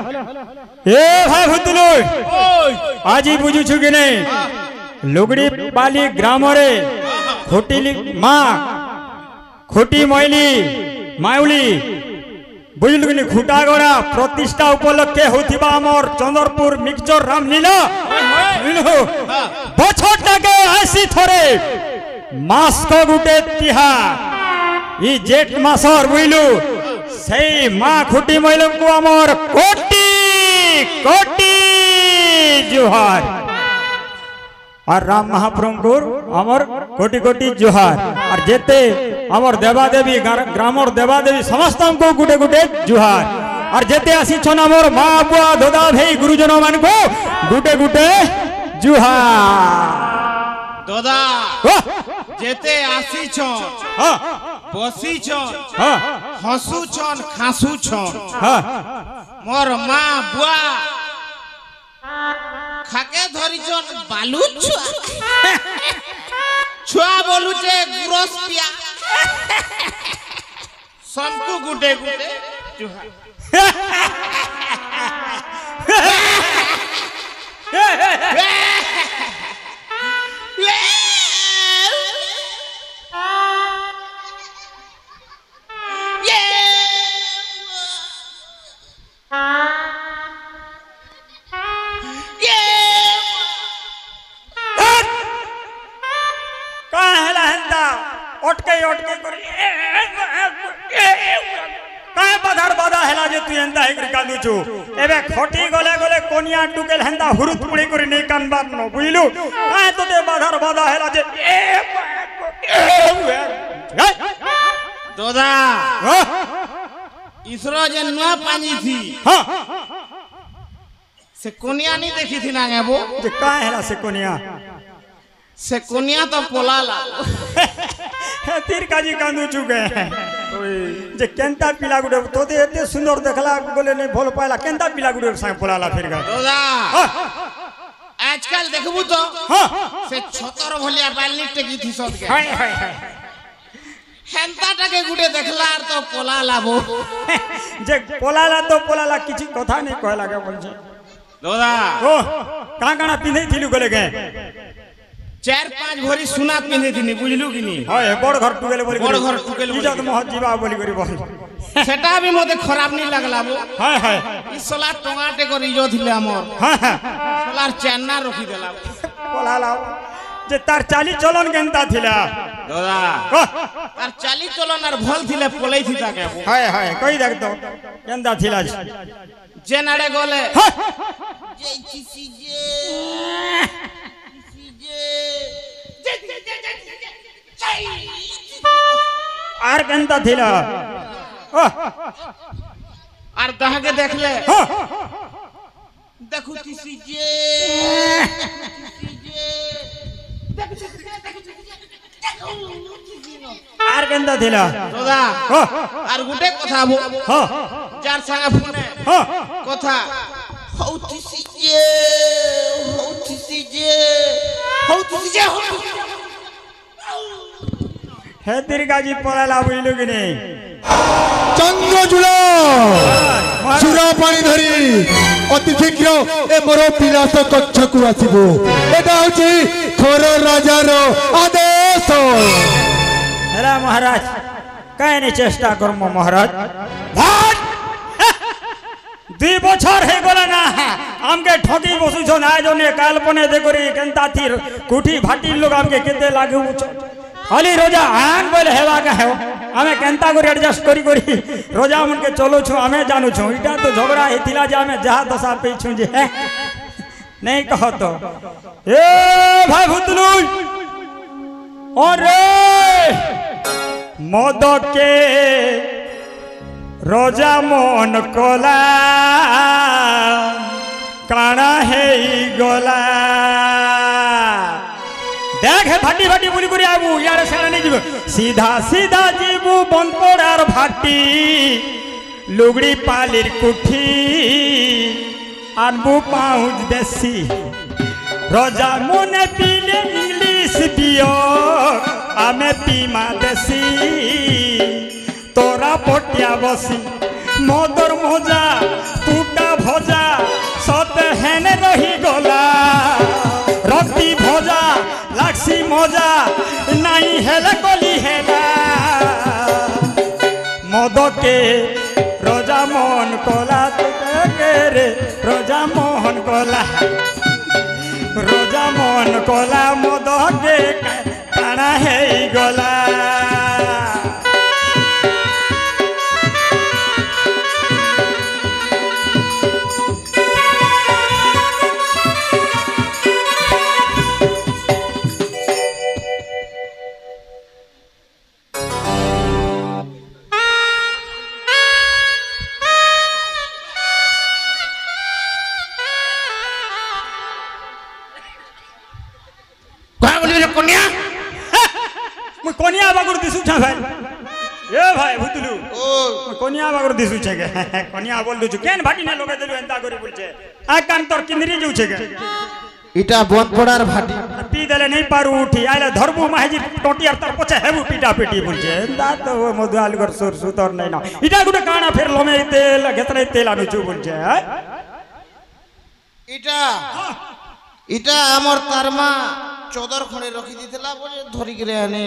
ए भाई भुतलु आज ही बुझु छु कि नहीं लुगड़ी पाली ग्राम रे खोटी माँ खोटी मैली माउली बुझलु कि खुटागड़ा प्रतिष्ठा उपलक्षे होथिबा हमर चंद्रपुर मिक्सचर रामलीला बछरटाके आसी थरे मास को गुटे तिहार ई जेठ मासर बुझलु से माँ खुटी मैल को हमर कोटी कोटी जुहार और राम महाप्रभु अमर कोटि कोटि जुहार और जेते अमर देवादेवी ग्रामर देवादेवी समस्त को गुटे गुटे जुहार और जेते आसी छन अमर माँ बुआ दादा भाई गुरुजन मान को गुटे गुटे जुहार दादा जेते आसी छन बसी छन हसू छन खासू छन मोर माँ बुआ खाके धरी छन बालू छुआ छुआ बोलू जे गुरस पिया सबको गुटे गुटे ओटके काय बाधार बाधा हेला जे तू एंता हे कांदू छु एबे खोटी गले गले कोनिया टुकेल हेंदा हुरुत पुड़ी करी नै कानबार न बुइलु काय तो ते बाधार बाधा हेला जे दादा इसरो जे नुआ पानी थी हां से कोनिया नहीं देखी थी ना गेबो जे काय हेला से कोनिया तो पोलाला तीर काजी कांदू चुके जे केंता पिला गुडे तो ते एते सुंदर देखला बोले नहीं भोल पाला केंता पिला गुडे संग पोलाला फिर गा दादा आजकल देखबू तो से छतर भलिया बालनी टेकी थी सद के हाय हाय हाय हेंता टाके गुडे देखला तो पोलाला बो जे पोलाला तो पोलाला किछि कथा नहीं कहला के बोल छे दादा ओ काना पिंधै थिलु गले गे 4-5 भरी सुना पिंधे थी बुझलु कि नहीं हाय बड़ घर टुकेले बोली बड़ घर टुकेले इज्जत महत जीवा बोली करी बोल सेटा भी मते खराब नहीं लागला बो हाय हाय ई सोला टमाटे को रिजो थिले हमर हां हां सोलार चैना रखी देला पोलाला जे तार चाली चलन केनता थिला दादा तार चाली चलन आर भल थिले पोलै थी ताके हाय हाय कहि देख तो केनता थिला जे नाडे गले जे किसी आर केनता थिला आर दह के देख ले देखु किसी जे आर केनता थिला दादा आर गुटे कथा बो जार संगे फोने कथा हौतिसी जे हे तिरगाजी पळाला बुझलु कि नहीं चंद्र जुला सुरा पानी धरी अति शीघ्र ए मोर विलास कक्ष को आसीबो एटा होची खोर राजार आदेश हेला महाराज काहे नहीं चेष्टा करमो महाराज भाट 2 बछर हे गला ना हमके ठगी बसु छ ना जो ने काल्पने देखरी केनता थी कुठी भाटी लोग हमके केते लागू खाली रोजा आन बोले हेवा का है हमें केनता को एडजस्ट करी करी रोजा मन के चलो छु हमें जानू छु इटा तो झगड़ा हेतिला जे हमें जहा दशा पे छु जे नहीं कह तो ए भाई भुतलु अरे मद के रोजा मन कोला काना है गोला देख भाटी भाटी बुली बुरी आबू यार सेना नहीं जीव सीधा सीधा जीवू बनपोड़ार भाटी लुगड़ी पालिर कुठी आनबू पाउज देसी रोजा मुने पीले इंग्लिश पियो आमे पीमा देसी तोरा पोटिया बसी मदर मोजा टूटा ভজা সতে হেনে রহি গলা রক্তি ভজা লাগছি মজা নাই হেলে কলি হেলা মদকে রোজা মন কলা তোকে রে রোজা মোহন কলা রোজা মন কলা মদকে কানা হেই গলা কন্যা মুই কনিয়া বাগুর দিছু ছা ভাই এ ভাই ভুতলু ও মুই কনিয়া বাগুর দিছু ছে গে কনিয়া বল দিছু কেন ভাটি না লগে দেলু এন্তা করে বলছে আ কান তোর কিন্দ্রি যাউছে গে এটা বন্ধ পড়ার ভাটি পি দেলে নাই পারু উঠি আইলে ধরবু মাহাজি টটি আর তার পছে হেবু পিটা পিটি বলছে এন্তা তো মধু আলগর সুর সুতর নাই না ইটা গুটে কানা ফের লমে তেল গেতরে তেল আনুছু বলছে এটা এটা আমার তারমা চদর খড়ে রখি দিতলা বলে ধরি করে আনে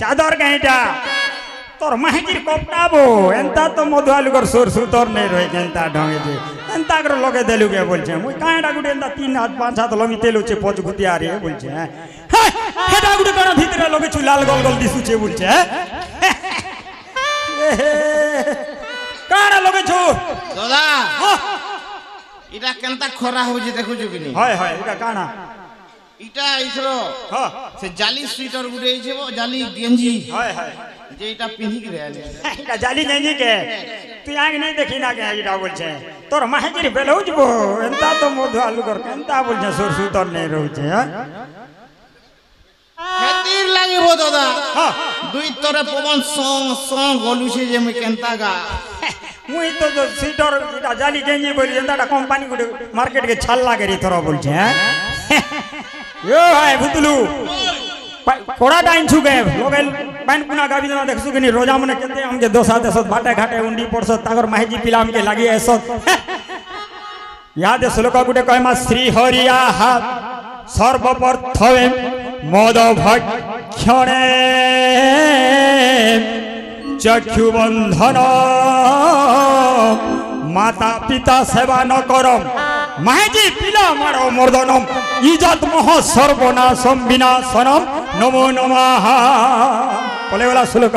চাদর গাইটা তোর মাহিজির কপটাবো এন্তা তো মধু আলুগর সুর সুতর নেই রয়ে কেনতা ঢঙ্গে যে এন্তা করে লগে দেলু গে বলছে মুই কাঁটা গুটে এন্তা 3 হাত 5 হাত লমি তেলুছে পচ গুতি আরে বলছে হ্যাঁ হেটা গুটে কানা ভিতরে লগে চু লাল গল গল দিছুছে বলছে কানা লগে ছু দাদা এটা কেনতা খরা হচ্ছে দেখুছো কিনি হয় হয় এটা কানা এটা আইছলো হ্যাঁ সে জালি সুইটার গুটে আইছে জালি গেঞ্জি হয় হয় যে এটা পিন্ধি করে আনে এটা জালি গেঞ্জি কে তুই আগে নাই দেখি না কে এটা বলছে তোর মাহিজির বেলৌজ বো এন্তা তো মধু আলুগর কেনতা বলছে সুর সুতর নেই রହୁছে হেতির লাগিব দাদা হ্যাঁ দুই তরে পবন সং সং গলুছে যে মই কেনতা গা মুই তো সুইটার এটা জালি গেঞ্জি বলি এন্তাটা কোম্পানি গুটে মার্কেট কে ছাল লাগে রে তোরা বলছে এ ভাই ভুতলু কোড়া টাইম ছুগে লোগেল পান পুনা গাবি না দেখছু কিনি রোজা মনে কেতে আমকে দোসা দেসত বাটে ঘাটে উন্ডি পড়ছ তাগর মাহিজি পিলাম কে লাগি এসত ইয়াদ শ্লোক গুটে কয় মা শ্রী হরিয়া হাত সর্বপ্রথমে মদ ভক্ষণে চক্ষু বন্ধন মাতা পিতা সেবা ন করম মাহেজি পিলা মারো মর্দনম ইজত মহ সর্বনাশম বিনাশনম নমো নমঃ বলে বলা শ্লোক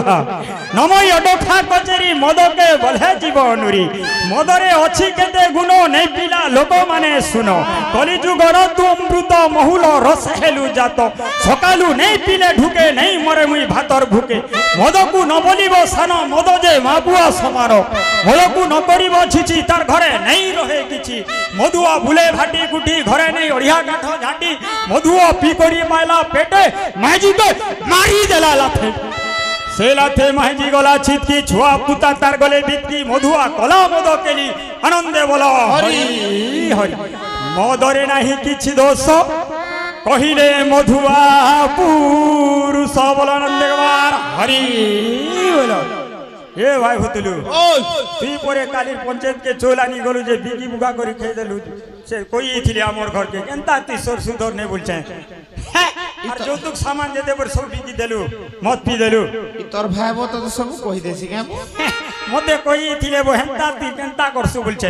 নমই অডোখা কচেরি মদকে বলে জীবনুরি মদরে অছি কেতে গুণ নেই পিলা লোক মানে শুন কলিযুগর তু অমৃত মহুল রস হেলু জাত সকালু নেই পিলে ঢুকে নেই মরে মুই ভাতর ভুকে মদকু ন বলিব সান মদ যে মাপুয়া সমার মদকু ন করিব ছিছি তার ঘরে নেই রহে কিছু মধুয়া ভুলে ভাটি গুটি ঘরে নেই অড়িয়া কাঠ ঝাঁটি মধুয়া পি করি মাইলা পেটে মাঝিকে মারি দেলা লাথে সে লাথে মাঝি গলা ছিটকি ছুয়া পুতা তার গলে বিটকি মধুয়া কলা মদ কেলি আনন্দে বল হরি হরি মদরে নাহি কিছু দোষ কহিলে মধুয়া পুরুষ বল আনন্দে হরি বল এ ভাই ভুতলু তুই পরে কালির পঞ্চায়েত কে চোল আনি গলু যে বিকি বুকা করে খেয়ে দেলু সে কইছিলি আমার ঘরকে কেনতা তুই সর সুধর নে বলছে আর যৌতুক সামান যেতে পর সব বিকি দেলু মদ পি দেলু তোর ভাই তো সব কই দেছি কেন মতে কইছিলে বো হেনতা তুই কেনতা করছু বলছে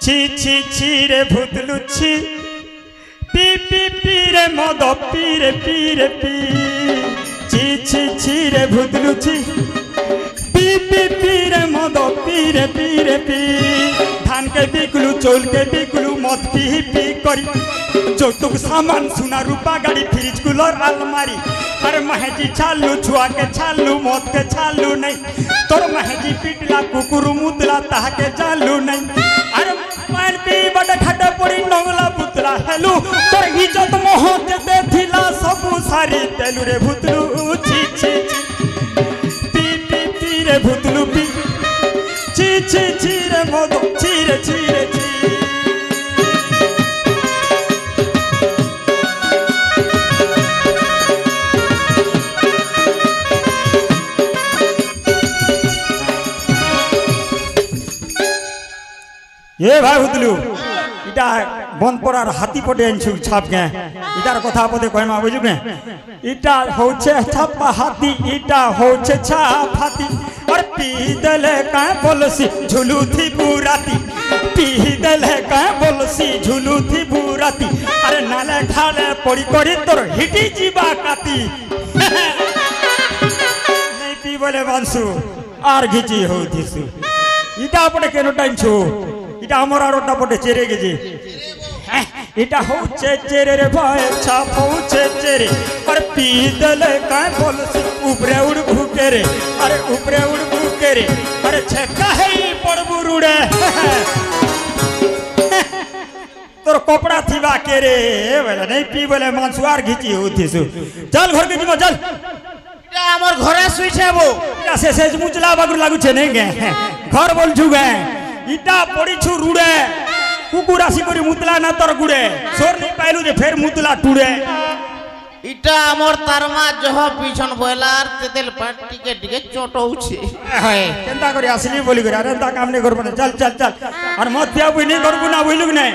ছি ছি ছি রে ভুতলু ছি পি পি পি রে মদ পি রে পি রে পি ছি ছি ছি রে ভুতলু ছি পি পি পি রে মদ পি রে পি ধান কে বিকলু চৌল কে বিকলু মদ পি পি করি যৌতুক সামান সোনা রূপা গাড়ি ফ্রিজ কুলার আলমারি আরে মাহেজি ছালু ছুয়া के ছালু মদ के ছালু নাই তোর মাহেজি পিটলা কুকুর মুদলা তাহাকে জালু নাই আরে পান পি বড় খাটে পড়ি নংলা পুতলা হেলু তোর ইজ্জত মোহ যেতে থিলা সবু সারি তেলু রে ভুতলু ছি ছি পি পি পি রে ভুতলু পি ছি ছি ছি রে মদ ছি রে ছি রে ছি এ ভাই হুদলু এটা বনপড়ার হাতি পটে আনছু ছাপ গে এটার কথা পদে কইমা বুঝু গে এটা হচ্ছে ছাপা হাতি এটা হচ্ছে ছাপ হাতি আর পিদলে কা বলসি ঝুলুথি বুরাতি পিদলে কা বলসি ঝুলুথি বুরাতি আরে নালে খালে পড়ি করি তোর হিটি জিবা কাতি নাই পি বলে বানসু আর ঘিচি হউতিসু এটা পটে কেন টাইনছু এটা আমার আরোটা পটে চেরে গেছে এটা হচ্ছে চেরে রে ভাই ছাপ হচ্ছে চেরে আর পিদলে কায় বলছি উপরে উড় ভুকে রে আরে উপরে উড় ভুকে রে আরে ছক্কা হেই পড়বু রুড়ে তোর কপড়া থিবা কে রে বলে নাই পি বলে মানসু আর ঘিচি হউতিসু চল ঘরকে ଯିବ চল এটা আমার ঘরে শুইছে বো এটা শেষে মুচলা বাগুর লাগুছে নাই গে ঘর বলছু গে ইটা পড়িছু রুড়ে কুকুর আসি করি মুতলা না তোর গুড়ে সোর নেই পাইলু যে ফের মুতলা টুড়ে এটা আমার তারমা জহ পিছন বয়লার তেতেল পাট টিকে টিকে চটউছে কেনতা করি আসলি বলি করে আরে তা কাম নেই করব না চল চল চল আর মত পিয়া বুই নেই করব না বুইলুক নাই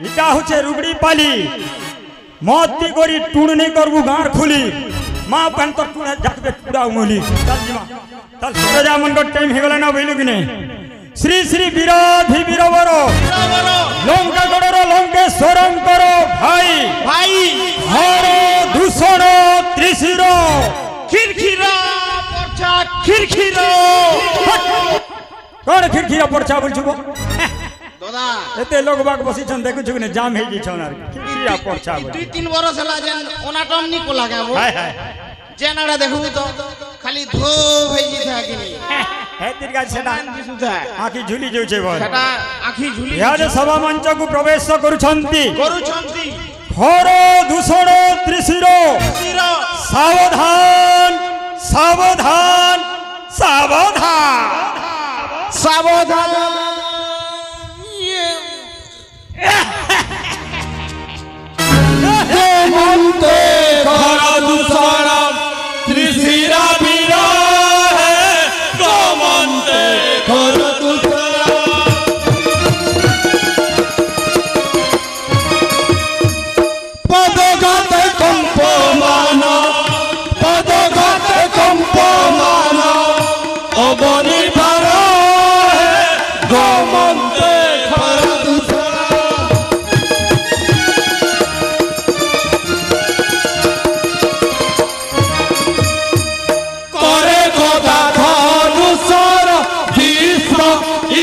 ইটা হচ্ছে রুগড়ি পালি মত পি করি টুড় নেই করব গাঁর খুলি মা পান তোর টুড়া যাবে টুড়া উমলি চল জিমা চল সুরে যা মন টাইম হে গলা না বুইলুক নাই শ্রী শ্রী বিরোধী বীরবর লঙ্কাগড়র লঙ্কেশ্বরঙ্কর ভাই ভাই হর দূষণ ত্রিশির খিরখিরা পরছা খিরখির কোন খিরখিরা পড়ছা বলছু দাদা এতে লোক বাক বসিছন দেখুছু না জাম হয়ে গেছন আর খিরখিরা পড়ছা বল 2-3 বরস হলা যেন অনাটম নি কোলা গাবো হায় হায় জেনাড়া দেখু তো খালি ধো হয়ে থাকিনি হে তির গাছ সেটা আঁখি ঝুলি যাচ্ছে বল সেটা আখি ঝুলি ইহাদে সভা মঞ্চকু প্রবেশ করুছন্তি করুছন্তি হর দূষণ ত্রিশির খির সাবধান সাবধান সাবধান সাবধান মন্তে ঘর দূষণ ত্রিশিরা বীর হে গমন্তে ঘর দূষণ পদঘাতে কম্পমান পদঘাতে কম্পমান অবনির্ভর হে গমন্তে ঘর দূষণ করে কথা ধনুষর ভীষ্ম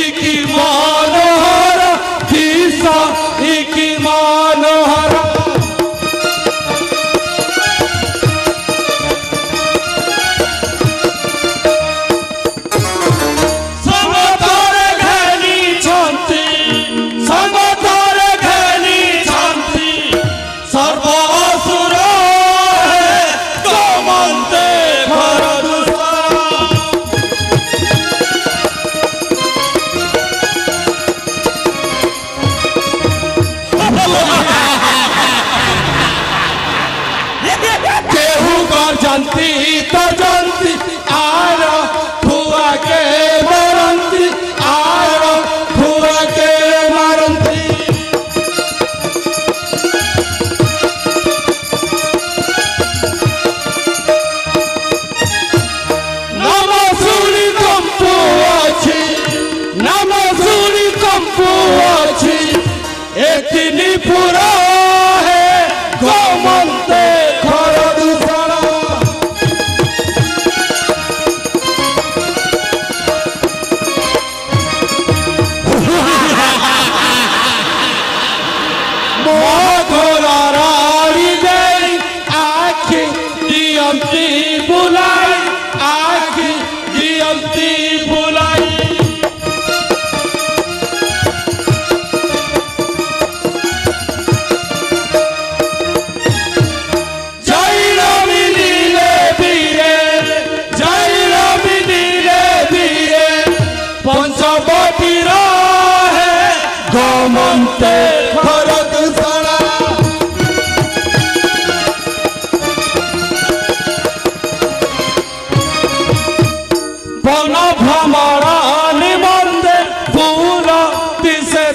ইকি মনোহর ভীষ্ম ইকি মনোহর সমতরে ঘেনিছন্তি সমতরে ঘেনিছন্তি সর্ব অসুর হে গমন্তে ঘর দূষণ কেহু গর্জন্তি তজন্তি আর ভুয়াকে মরন্তি আর ভুয়াকে মারন্তি নাম শুনি কম্পু আছে নাম শুনি কম্পু আছে এতিনি পুরা হে গমন্তে ঘর দূষণ মধুরারি দেই আখি দিয়ন্তি বুলাই আখি দিয়ন্তি বুলাই জয় রবি নীলে বীরে জয় রবি নীলে বীরে পঞ্চবতীর হে গমন্তে ঘর দূষণ বন ভ্রমণ নিবন্ধে পুর দিশে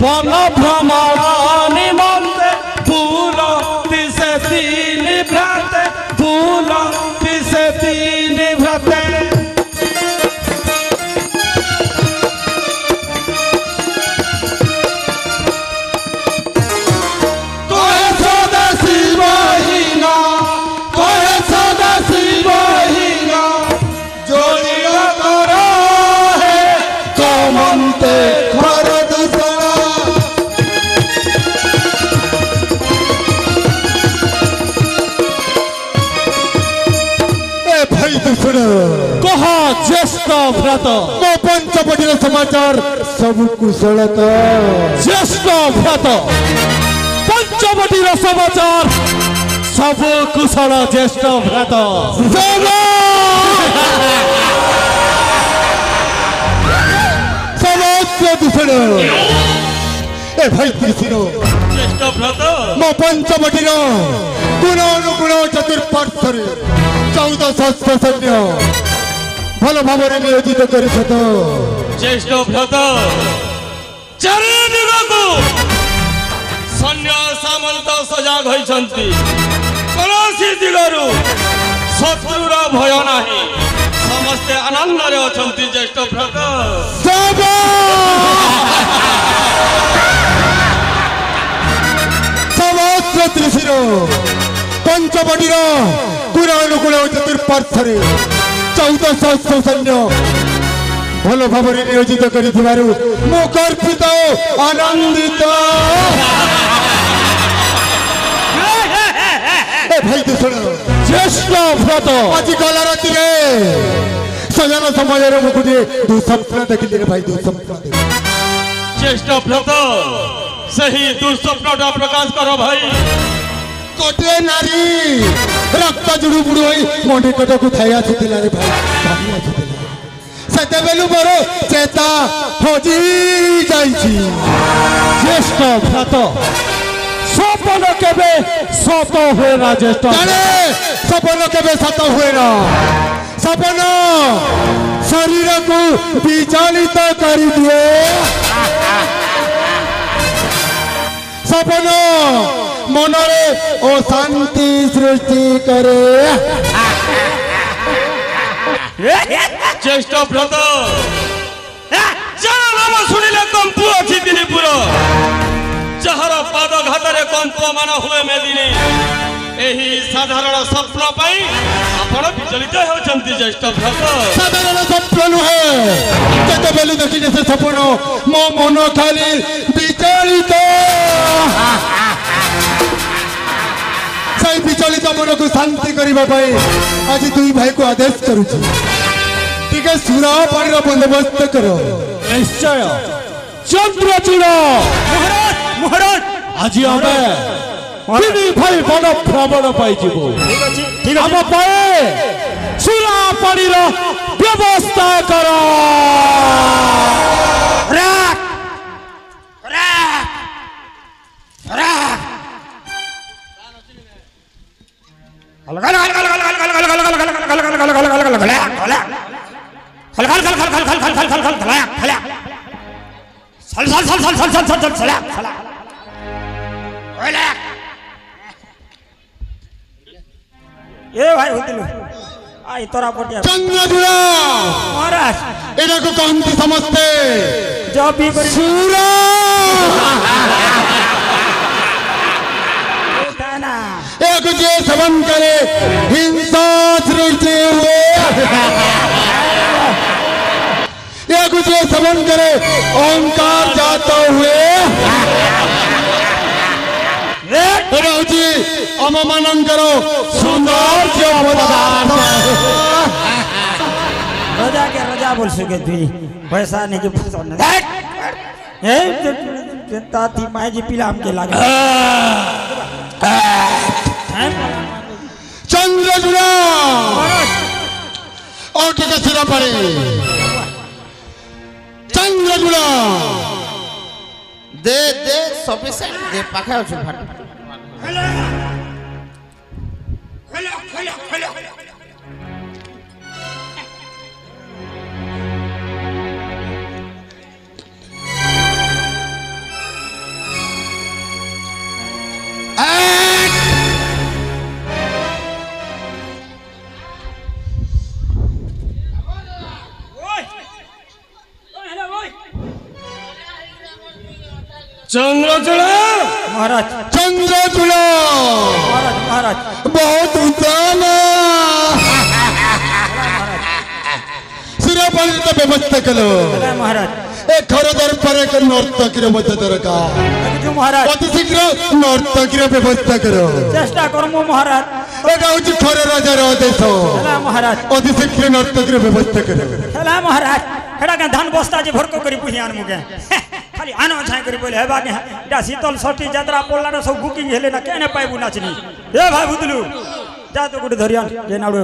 বন ভ্রমণ নিমন্তে ফুল দিশে তিনি ভ্রাতে ফুল দিশে তিনি ভ্রাতে कह ज्येष्ठ भ्रात मो पंचवटीर समाचार सब कुशलता ज्येष्ठ भ्रात पंचवटीर समाचार सब कुशल ज्येष्ठ भ्रात समस्त दूषण ए भाई कृष्ण ज्येष्ठ भ्रात मो पंचवटीर गुण अनुगुण चतुर्पार्श्वरे 1400 सैन्य भल भाव नियोजित कर ज्येष्ठ भ्रात चारिदिगको सैन्य सामंत सजाग होइछन्ति कौनसी दिगरु शत्रुर भय नाही समस्ते आनंद रे अछन्ति ज्येष्ठ भ्रात समस्त त्रिशिर पंचवटीर गुण अनुकूल चतुर्पार्श्वरे 1400 सैन्य भल भाव नियोजित कर गर्वित आनंदित भाई दूषण ज्येष्ठ भ्रात आज गला राति सजन समय मुझे दुस्वप्न देखिले भाई दुस्वप्न ज्येष्ठ भ्रात सही दुस्वप्नटा प्रकाश करो भाई गोटे नारी रक्त जुड़ू बुड़ू मंडी कट को थाई आसुला रे भाई से बेलू मोर चेता हजी जाइछि ज्येष्ठ भ्रात सपन केबे सत हुए ना ज्येष्ठ सपन केबे सत हुए ना सपन शरीर को विचलित कर दिए सपन मनरे अशांति सृष्टि करे ज्येष्ठ भ्रात जरा नाम सुनिले कंपु अछि दिनीपुर जहर पाद घातरे कंप मान हुए मेदिनी एही साधारण स्वप्न पाई आपण विचलित होचंती ज्येष्ठ भ्रात साधारण स्वप्न नुहे केते बेलु देखिले से सपन मो मन खाली विचलित विचलित मन को शांति करने आज दुई भाई को आदेश करुची टिके सुरा पानी बंदोबस्त करो निश्चय चंद्रचूड़ महाराज महाराज आज आमे तीन भाई बन भ्रमण पाई जीवो ठीक हम पाए सुरा पानी व्यवस्था करो राख राख राख चंद्रचूड़ा महाराज एटा को कहती समझते जब भी सूरा एक जे सेवन करे हिंसा सृष्टि हुए एक जे सेवन करे ओंकार जाता हुए अम मानकर सुंदर रजा के रजा बोल सके तुई पैसा नहीं के पसंद ए ताती माई जी पिलाम के लागे चंद्रचूड़ा और टिके सिरा पड़े चंद्रचूड़ा दे दे सफिशिएंट दे पाखा अछि फाट চন্দ্রচূড় মহারাজ চন্দ্রচূড় মহারাজ মহারাজ বহুত উঁচা না সুরাপানির তো ব্যবস্থা কেন হ্যাঁ মহারাজ এ খরদার পরে নর্তকীর মধ্যে দরকার দেখছো মহারাজ অতি শীঘ্র নর্তকীর ব্যবস্থা করো চেষ্টা করবো মহারাজ এটা হচ্ছে খর রাজার আদেশ হ্যাঁ মহারাজ অতি শীঘ্র নর্তকীর ব্যবস্থা করো হ্যাঁ মহারাজ হেডাকে ধান বস্তা যে ভরক করি পুহি আন মুগে খালি আনো ছাই করি বলে হেবা কে এটা শীতল ষষ্ঠী যাত্রা পড়লা না সব বুকিং হেলে না কেনে পাইবু নাচনি এ ভাই বুদলু যা তো গুটি ধরিয়ান যে নাড়ু